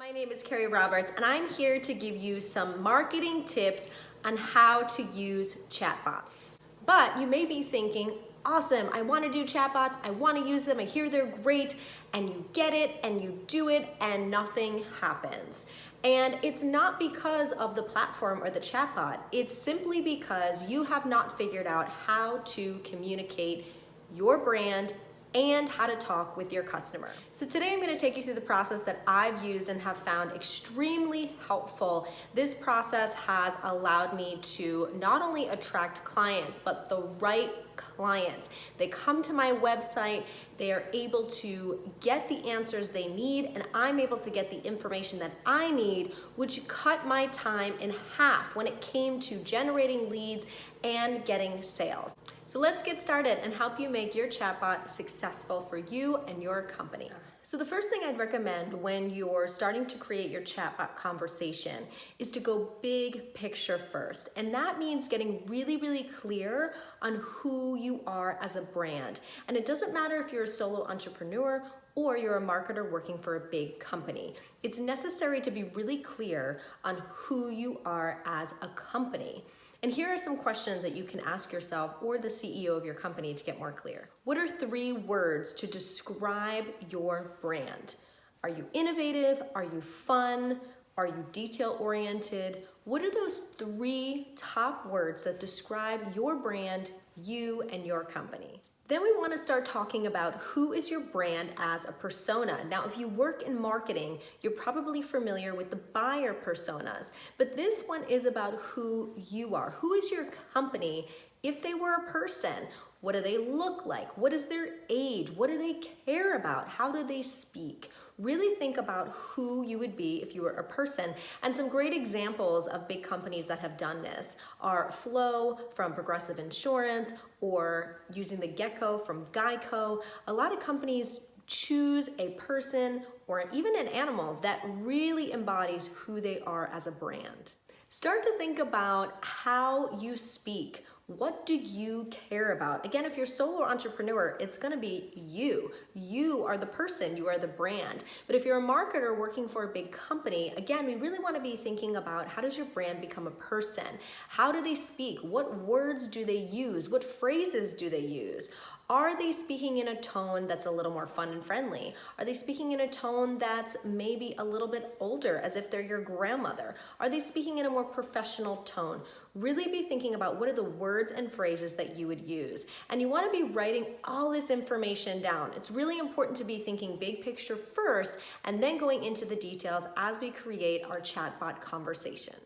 My name is Carrie Roberts, and I'm here to give you some marketing tips on how to use chatbots. But you may be thinking, awesome, I want to do chatbots, I want to use them, I hear they're great, and you get it and you do it and nothing happens. And it's not because of the platform or the chatbot, it's simply because you have not figured out how to communicate your brand and how to talk with your customer. So today I'm going to take you through the process that I've used and have found extremely helpful. This process has allowed me to not only attract clients, but the right clients. They come to my website, they are able to get the answers they need, and I'm able to get the information that I need, which cut my time in half when it came to generating leads and getting sales. So let's get started and help you make your chatbot successful for you and your company. So the first thing I'd recommend when you're starting to create your chatbot conversation is to go big picture first. And that means getting really clear on who you are as a brand. And it doesn't matter if you're a solo entrepreneur or you're a marketer working for a big company. It's necessary to be really clear on who you are as a company. And here are some questions that you can ask yourself or the CEO of your company to get more clear. What are 3 words to describe your brand? Are you innovative? Are you fun? Are you detail-oriented? What are those 3 top words that describe your brand, you, and your company? Then we want to start talking about who is your brand as a persona. Now, if you work in marketing, you're probably familiar with the buyer personas, but this one is about who you are. Who is your company if they were a person? What do they look like? What is their age? What do they care about? How do they speak? Really think about who you would be if you were a person. And some great examples of big companies that have done this are Flo from Progressive Insurance or using the Gecko from Geico. A lot of companies choose a person or even an animal that really embodies who they are as a brand. Start to think about how you speak. What do you care about? Again, if you're a solo entrepreneur, it's gonna be you. You are the person, you are the brand. But if you're a marketer working for a big company, again, we really wanna be thinking about how does your brand become a person? How do they speak? What words do they use? What phrases do they use? Are they speaking in a tone that's a little more fun and friendly? Are they speaking in a tone that's maybe a little bit older, as if they're your grandmother? Are they speaking in a more professional tone? Really be thinking about what are the words and phrases that you would use. And you want to be writing all this information down. It's really important to be thinking big picture first and then going into the details as we create our chatbot conversation.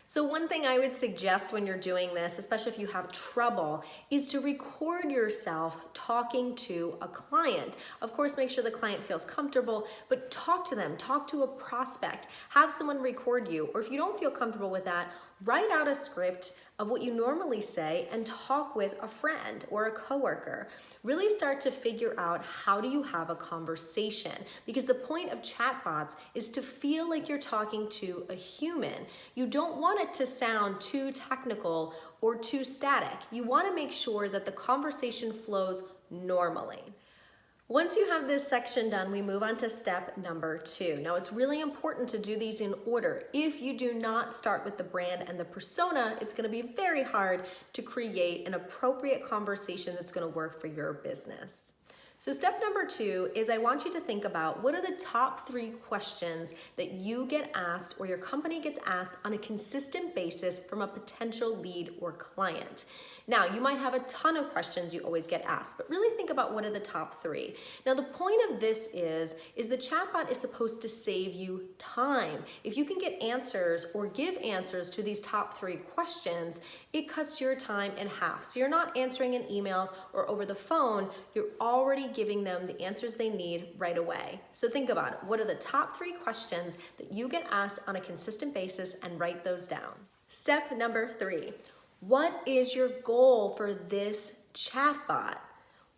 So one thing I would suggest when you're doing this, especially if you have trouble, is to record yourself talking to a client. Of course, make sure the client feels comfortable, but talk to them, talk to a prospect, have someone record you, or if you don't feel comfortable with that, write out a script of what you normally say and talk with a friend or a coworker. Really start to figure out how do you have a conversation, because the point of chatbots is to feel like you're talking to a human. You don't want it to sound too technical or too static. You want to make sure that the conversation flows normally. Once you have this section done, we move on to step number 2. Now, it's really important to do these in order. If you do not start with the brand and the persona, it's going to be very hard to create an appropriate conversation that's going to work for your business. So step number 2 is I want you to think about what are the top 3 questions that you get asked or your company gets asked on a consistent basis from a potential lead or client. Now, you might have a ton of questions you always get asked, but really think about what are the top 3. Now, the point of this is the chatbot is supposed to save you time. If you can get answers or give answers to these top 3 questions, it cuts your time in half. So you're not answering in emails or over the phone, you're already giving them the answers they need right away. So think about it. What are the top 3 questions that you get asked on a consistent basis, and write those down. Step number 3. What is your goal for this chatbot?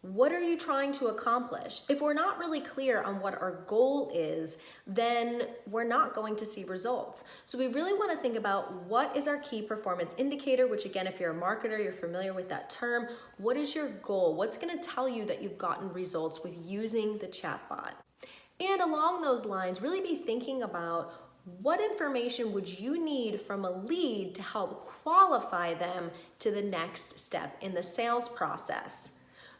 What are you trying to accomplish? If we're not really clear on what our goal is, then we're not going to see results. So we really want to think about what is our key performance indicator, which again, if you're a marketer, you're familiar with that term. What is your goal? What's going to tell you that you've gotten results with using the chatbot? And along those lines, really be thinking about what information would you need from a lead to help qualify them to the next step in the sales process.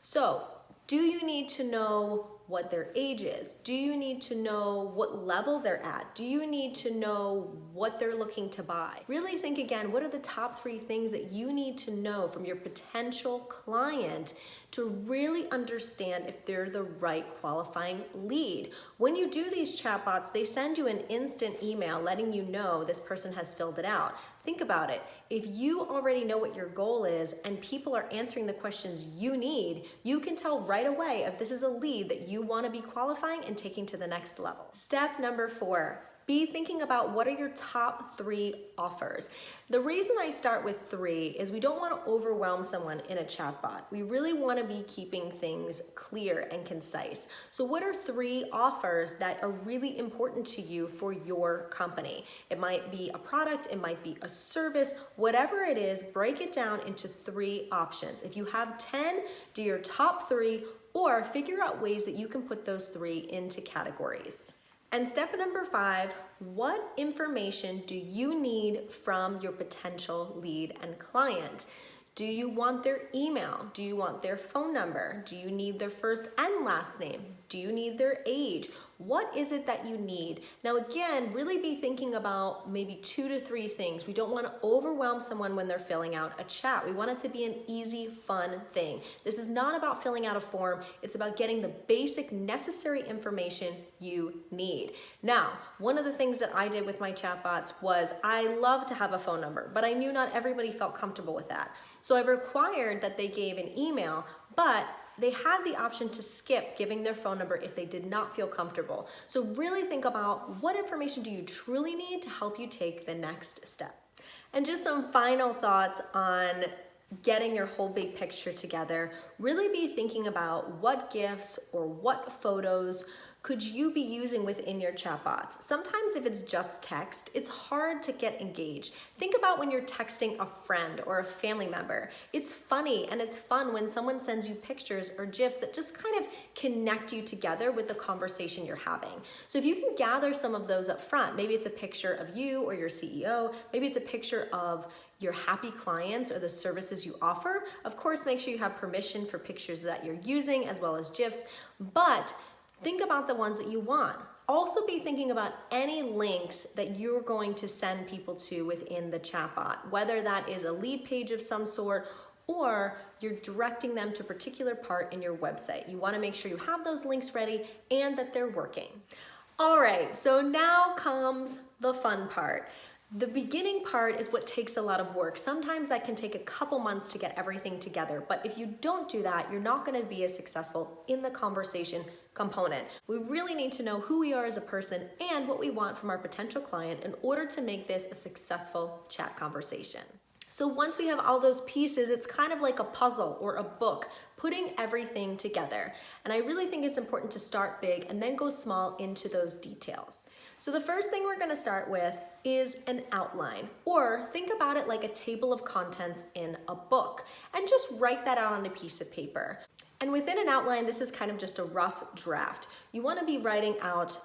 So, do you need to know what their age is? Do you need to know what level they're at? Do you need to know what they're looking to buy? Really think again, what are the top 3 things that you need to know from your potential client to really understand if they're the right qualifying lead? When you do these chatbots, they send you an instant email letting you know this person has filled it out. Think about it. If you already know what your goal is and people are answering the questions you need, you can tell right away if this is a lead that you want to be qualifying and taking to the next level. Step number 4. Be thinking about what are your top 3 offers. The reason I start with 3 is we don't want to overwhelm someone in a chatbot. We really want to be keeping things clear and concise. So what are 3 offers that are really important to you for your company? It might be a product, it might be a service, whatever it is, break it down into 3 options. If you have 10, do your top 3 or figure out ways that you can put those 3 into categories. And step number 5, what information do you need from your potential lead and client? Do you want their email? Do you want their phone number? Do you need their first and last name? Do you need their age? What is it that you need? Now again, really be thinking about maybe 2 to 3 things. We don't want to overwhelm someone when they're filling out a chat. We want it to be an easy, fun thing. This is not about filling out a form. It's about getting the basic necessary information you need. Now, one of the things that I did with my chatbots was I love to have a phone number, but I knew not everybody felt comfortable with that. So I required that they gave an email, but they had the option to skip giving their phone number if they did not feel comfortable. So really think about what information do you truly need to help you take the next step. And just some final thoughts on getting your whole big picture together. Really be thinking about what gifts or what photos could you be using within your chatbots. Sometimes if it's just text, it's hard to get engaged. Think about when you're texting a friend or a family member. It's funny and it's fun when someone sends you pictures or GIFs that just kind of connect you together with the conversation you're having. So if you can gather some of those up front, maybe it's a picture of you or your CEO, maybe it's a picture of your happy clients or the services you offer. Of course, make sure you have permission for pictures that you're using as well as GIFs, but think about the ones that you want. Also be thinking about any links that you're going to send people to within the chatbot, whether that is a lead page of some sort or you're directing them to a particular part in your website. You want to make sure you have those links ready and that they're working. All right, so now comes the fun part. The beginning part is what takes a lot of work. Sometimes that can take a couple months to get everything together, but if you don't do that, you're not going to be as successful in the conversation component. We really need to know who we are as a person and what we want from our potential client in order to make this a successful chat conversation. So once we have all those pieces, it's kind of like a puzzle or a book, putting everything together. And I really think it's important to start big and then go small into those details. So the first thing we're going to start with is an outline, or think about it like a table of contents in a book, and just write that out on a piece of paper. And within an outline, this is kind of just a rough draft. You want to be writing out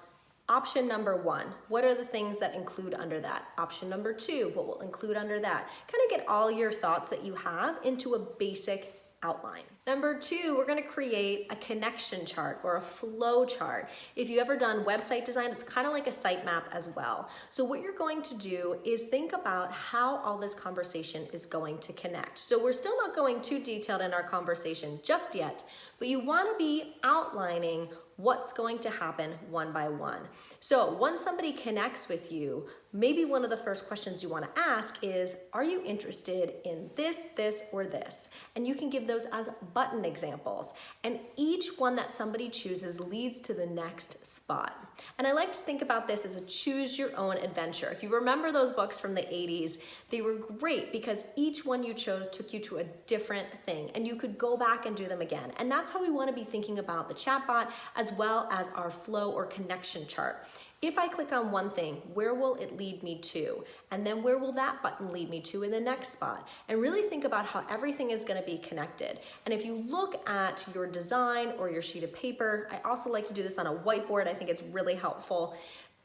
option number 1. What are the things that include under that? Option number 2, what will include under that? Kind of get all your thoughts that you have into a basic outline. Number 2, we're going to create a connection chart or a flow chart. If you've ever done website design, it's kind of like a sitemap as well. So what you're going to do is think about how all this conversation is going to connect. So we're still not going too detailed in our conversation just yet, but you want to be outlining what's going to happen one by one. So once somebody connects with you, maybe one of the first questions you want to ask is, are you interested in this, this, or this? And you can give those as button examples. And each one that somebody chooses leads to the next spot. And I like to think about this as a choose your own adventure. If you remember those books from the 80s, they were great because each one you chose took you to a different thing and you could go back and do them again. And that's how we want to be thinking about the chatbot as well as our flow or connection chart. If I click on one thing, where will it lead me to? And then where will that button lead me to in the next spot? And really think about how everything is going to be connected. And if you look at your design or your sheet of paper, I also like to do this on a whiteboard. I think it's really helpful.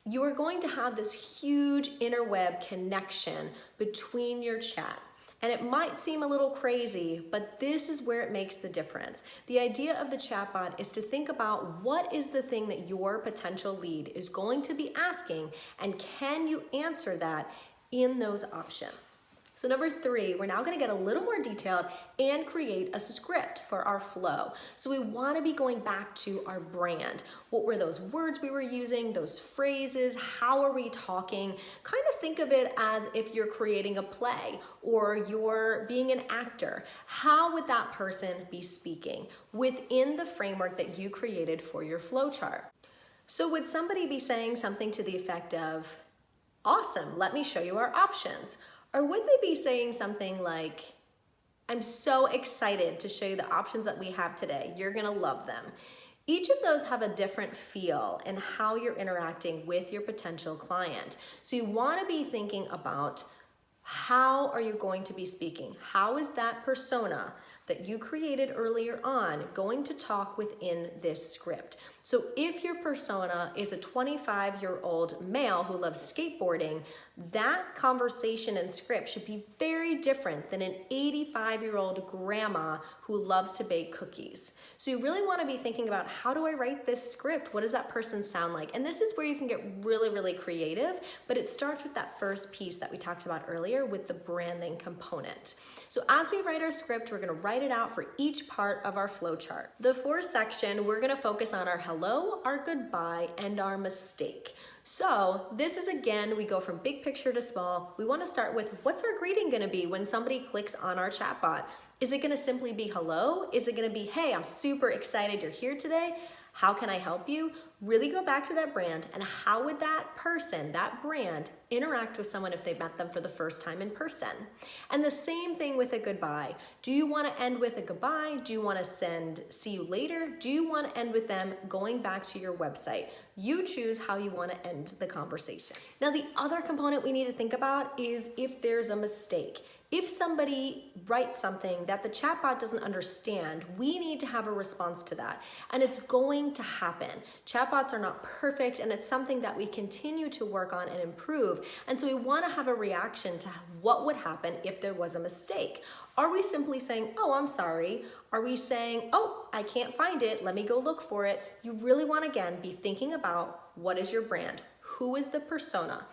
You are going to have this huge interweb connection between your chat. And it might seem a little crazy, but this is where it makes the difference. The idea of the chatbot is to think about what is the thing that your potential lead is going to be asking, and can you answer that in those options? So number 3, we're now going to get a little more detailed and create a script for our flow. So we want to be going back to our brand. What were those words we were using, those phrases? How are we talking? Kind of think of it as if you're creating a play or you're being an actor. How would that person be speaking within the framework that you created for your flow chart? So would somebody be saying something to the effect of, "Awesome, let me show you our options"? Or would they be saying something like, "I'm so excited to show you the options that we have today. You're gonna love them." Each of those have a different feel and how you're interacting with your potential client. So you wanna be thinking about, how are you going to be speaking? How is that persona that you created earlier on going to talk within this script? So if your persona is a 25-year-old male who loves skateboarding, that conversation and script should be very different than an 85-year-old grandma who loves to bake cookies. So you really want to be thinking about, how do I write this script? What does that person sound like? And this is where you can get really, really creative, but it starts with that first piece that we talked about earlier with the branding component. So as we write our script, we're going to write it out for each part of our flow chart. The fourth section, we're going to focus on our hello, our goodbye, and our mistake. So this is, again, we go from big picture to small. We want to start with, what's our greeting going to be when somebody clicks on our chatbot? Is it going to simply be hello? Is it going to be, "Hey, I'm super excited you're here today. How can I help you?" Really go back to that brand, and how would that person, that brand, interact with someone if they met them for the first time in person? And the same thing with a goodbye. Do you want to end with a goodbye? Do you want to send "see you later"? Do you want to end with them going back to your website? You choose how you want to end the conversation. Now, the other component we need to think about is if there's a mistake. If somebody writes something that the chatbot doesn't understand, we need to have a response to that. And it's going to happen. Chatbots are not perfect, and it's something that we continue to work on and improve. And so we want to have a reaction to what would happen if there was a mistake. Are we simply saying, "Oh, I'm sorry"? Are we saying, "Oh, I can't find it, let me go look for it"? You really want to, again, be thinking about, what is your brand? Who is the persona?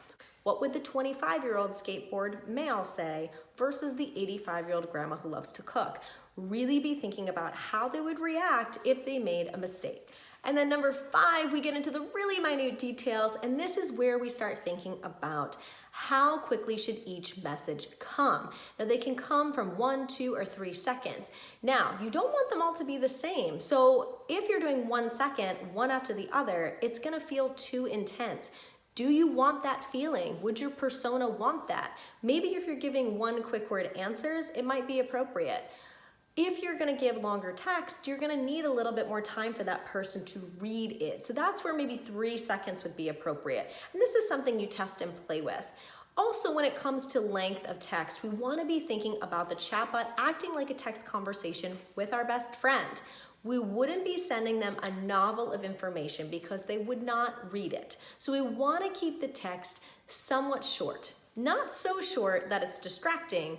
What would the 25-year-old skateboard male say versus the 85-year-old grandma who loves to cook? Really be thinking about how they would react if they made a mistake. And then number 5, we get into the really minute details, and this is where we start thinking about how quickly should each message come. Now, they can come from 1, 2, or 3 seconds. Now, you don't want them all to be the same. So if you're doing 1 second, one after the other, it's gonna feel too intense. Do you want that feeling? Would your persona want that? Maybe if you're giving 1 quick word answers, it might be appropriate. If you're gonna give longer text, you're gonna need a little bit more time for that person to read it. So that's where maybe 3 seconds would be appropriate. And this is something you test and play with. Also, when it comes to length of text, we wanna be thinking about the chatbot acting like a text conversation with our best friend. We wouldn't be sending them a novel of information because they would not read it. So we want to keep the text somewhat short. Not so short that it's distracting,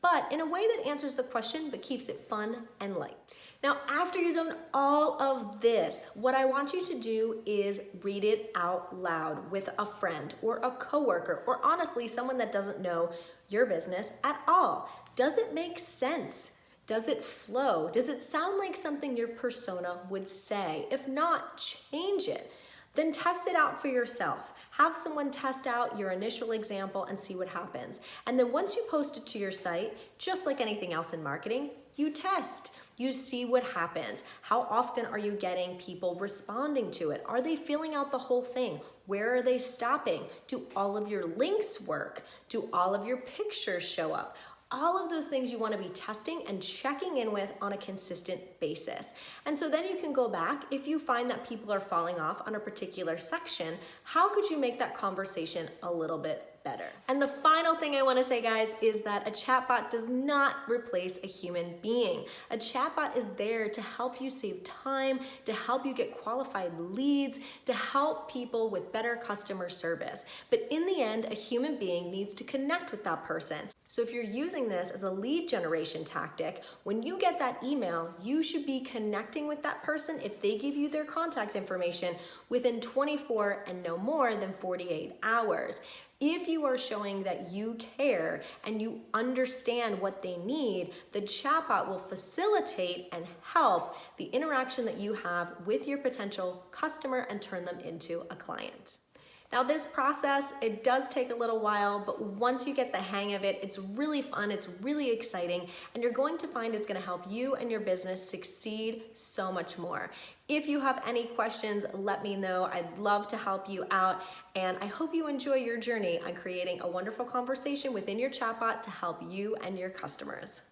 but in a way that answers the question but keeps it fun and light. Now, after you've done all of this, what I want you to do is read it out loud with a friend or a coworker, or honestly, someone that doesn't know your business at all. Does it make sense? Does it flow? Does it sound like something your persona would say? If not, change it. Then test it out for yourself. Have someone test out your initial example and see what happens. And then once you post it to your site, just like anything else in marketing, you test. You see what happens. How often are you getting people responding to it? Are they filling out the whole thing? Where are they stopping? Do all of your links work? Do all of your pictures show up? All of those things you want to be testing and checking in with on a consistent basis. And so then you can go back, if you find that people are falling off on a particular section, how could you make that conversation a little bit better? And the final thing I want to say, guys, is that a chatbot does not replace a human being. A chatbot is there to help you save time, to help you get qualified leads, to help people with better customer service. But in the end, a human being needs to connect with that person. So if you're using this as a lead generation tactic, when you get that email, you should be connecting with that person if they give you their contact information within 24 and no more than 48 hours. If you are showing that you care and you understand what they need, the chatbot will facilitate and help the interaction that you have with your potential customer and turn them into a client. Now this process, it does take a little while, but once you get the hang of it, it's really fun, it's really exciting, and you're going to find it's gonna help you and your business succeed so much more. If you have any questions, let me know. I'd love to help you out, and I hope you enjoy your journey on creating a wonderful conversation within your chatbot to help you and your customers.